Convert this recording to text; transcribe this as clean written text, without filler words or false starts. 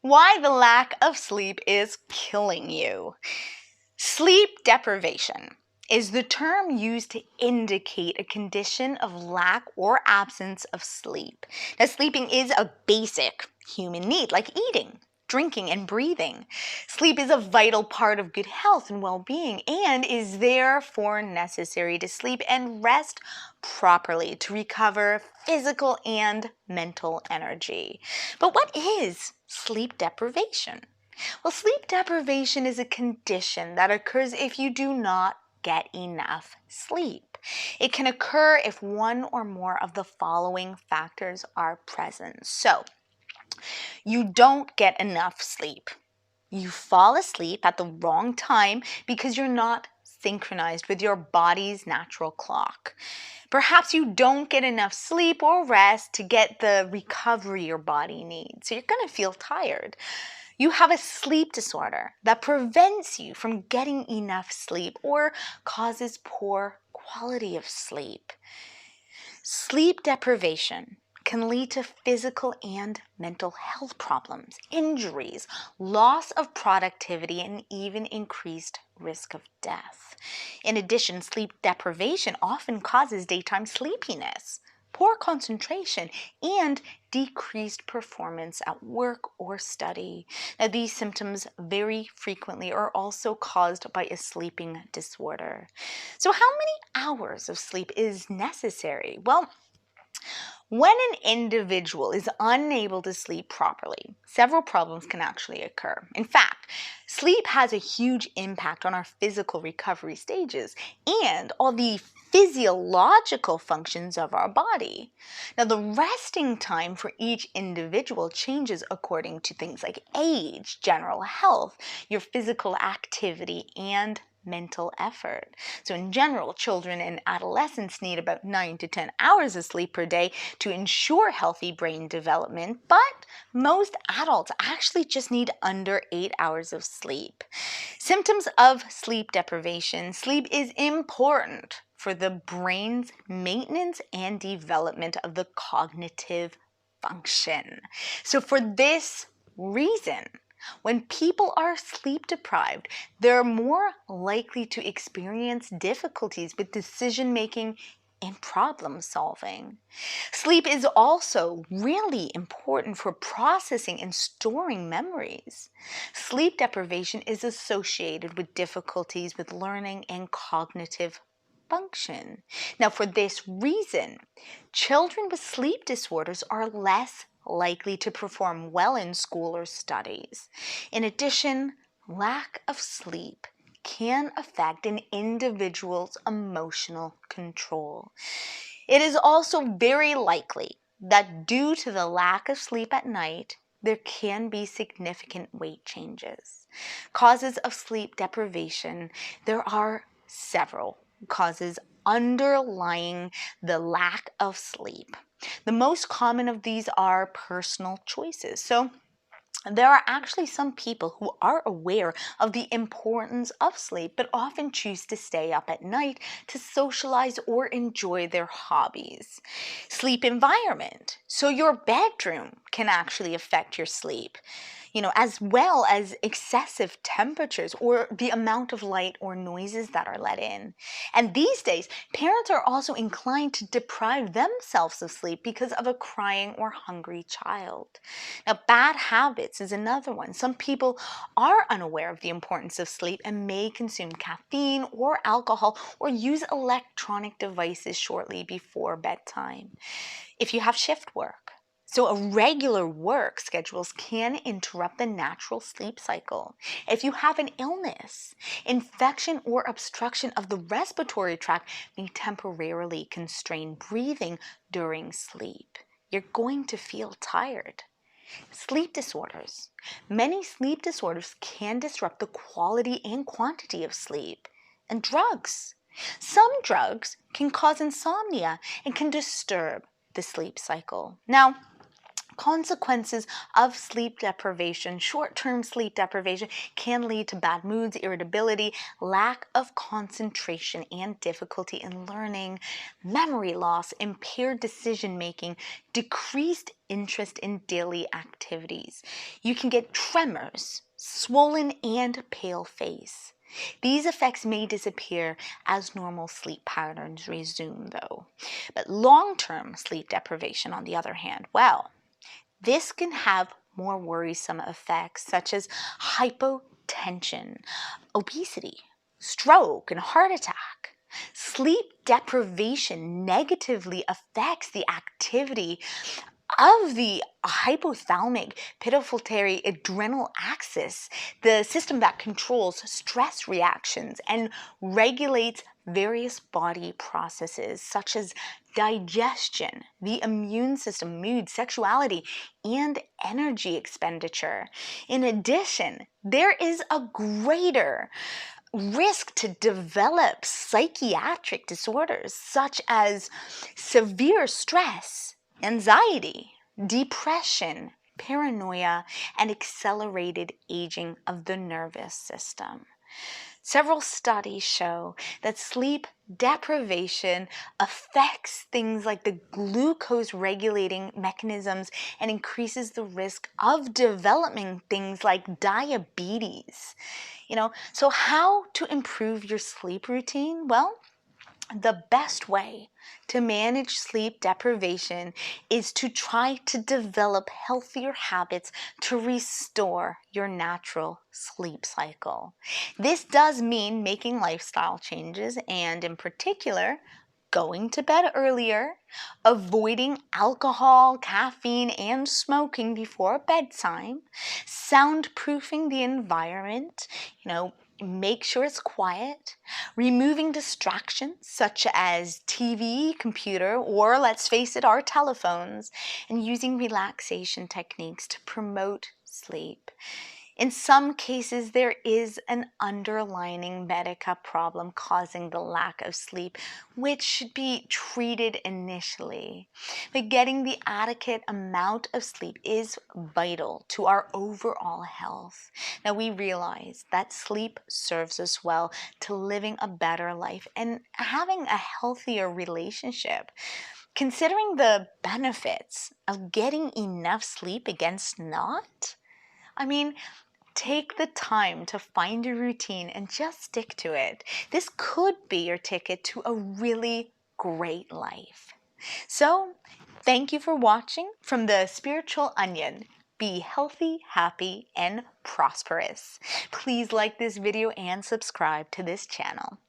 Why the lack of sleep is killing you. Sleep deprivation is the term used to indicate a condition of lack or absence of sleep. Now, sleeping is a basic human need, like eating, drinking, and breathing. Sleep is a vital part of good health and well-being and is therefore necessary to sleep and rest properly to recover physical and mental energy. But what is sleep deprivation? Well, sleep deprivation is a condition that occurs if you do not get enough sleep. It can occur if one or more of the following factors are present. So, you don't get enough sleep. You fall asleep at the wrong time because you're not synchronized with your body's natural clock. Perhaps you don't get enough sleep or rest to get the recovery your body needs. So you're going to feel tired. You have a sleep disorder that prevents you from getting enough sleep or causes poor quality of sleep. Sleep deprivation can lead to physical and mental health problems, injuries, loss of productivity, and even increased risk of death. In addition, sleep deprivation often causes daytime sleepiness, poor concentration, and decreased performance at work or study. Now, these symptoms very frequently are also caused by a sleeping disorder. So, how many hours of sleep is necessary? Well, when an individual is unable to sleep properly, several problems can actually occur. In fact, sleep has a huge impact on our physical recovery stages and all the physiological functions of our body. Now, the resting time for each individual changes according to things like age, general health, your physical activity, and mental effort. So in general, children and adolescents need about 9 to 10 hours of sleep per day to ensure healthy brain development, but most adults actually just need under 8 hours of sleep. Symptoms of sleep deprivation. Sleep is important for the brain's maintenance and development of the cognitive function. So for this reason, when people are sleep deprived, they're more likely to experience difficulties with decision making and problem solving. Sleep is also really important for processing and storing memories. Sleep deprivation is associated with difficulties with learning and cognitive function. Now, for this reason, children with sleep disorders are less likely to perform well in school or studies. In addition, lack of sleep can affect an individual's emotional control. It is also very likely that due to the lack of sleep at night, there can be significant weight changes. Causes of sleep deprivation, there are several causes underlying the lack of sleep. The most common of these are personal choices. So there are actually some people who are aware of the importance of sleep, but often choose to stay up at night to socialize or enjoy their hobbies. Sleep environment. So your bedroom can actually affect your sleep, as well as excessive temperatures or the amount of light or noises that are let in. And these days, parents are also inclined to deprive themselves of sleep because of a crying or hungry child. Now, bad habits is another one. Some people are unaware of the importance of sleep and may consume caffeine or alcohol or use electronic devices shortly before bedtime. If you have shift work, so irregular work schedules can interrupt the natural sleep cycle. If you have an illness, infection or obstruction of the respiratory tract may temporarily constrain breathing during sleep. You're going to feel tired. Sleep disorders. Many sleep disorders can disrupt the quality and quantity of sleep. And drugs. Some drugs can cause insomnia and can disturb the sleep cycle. Now, Consequences of sleep deprivation, short-term sleep deprivation, can lead to bad moods, irritability, lack of concentration and difficulty in learning, memory loss, impaired decision-making, decreased interest in daily activities. You can get tremors, swollen and pale face. These effects may disappear as normal sleep patterns resume, though. But long-term sleep deprivation, on the other hand, well, this can have more worrisome effects such as hypotension, obesity, stroke, and heart attack. Sleep deprivation negatively affects the activity of the hypothalamic pituitary adrenal axis, the system that controls stress reactions and regulates various body processes such as digestion, the immune system, mood, sexuality, and energy expenditure. In addition, there is a greater risk to develop psychiatric disorders such as severe stress, anxiety, depression, paranoia, and accelerated aging of the nervous system. Several studies show that sleep deprivation affects things like the glucose regulating mechanisms and increases the risk of developing things like diabetes. So how to improve your sleep routine? Well, the best way to manage sleep deprivation is to try to develop healthier habits to restore your natural sleep cycle. This does mean making lifestyle changes and, in particular, going to bed earlier, avoiding alcohol, caffeine, and smoking before bedtime, soundproofing the environment, make sure it's quiet, removing distractions such as TV, computer, or let's face it, our telephones, and using relaxation techniques to promote sleep. In some cases, there is an underlying medical problem causing the lack of sleep, which should be treated initially. But getting the adequate amount of sleep is vital to our overall health. Now, we realize that sleep serves us well to living a better life and having a healthier relationship. Considering the benefits of getting enough sleep against not, take the time to find a routine and just stick to it. This could be your ticket to a really great life. So, thank you for watching from the Spiritual Onion. Be healthy, happy, and prosperous. Please like this video and subscribe to this channel.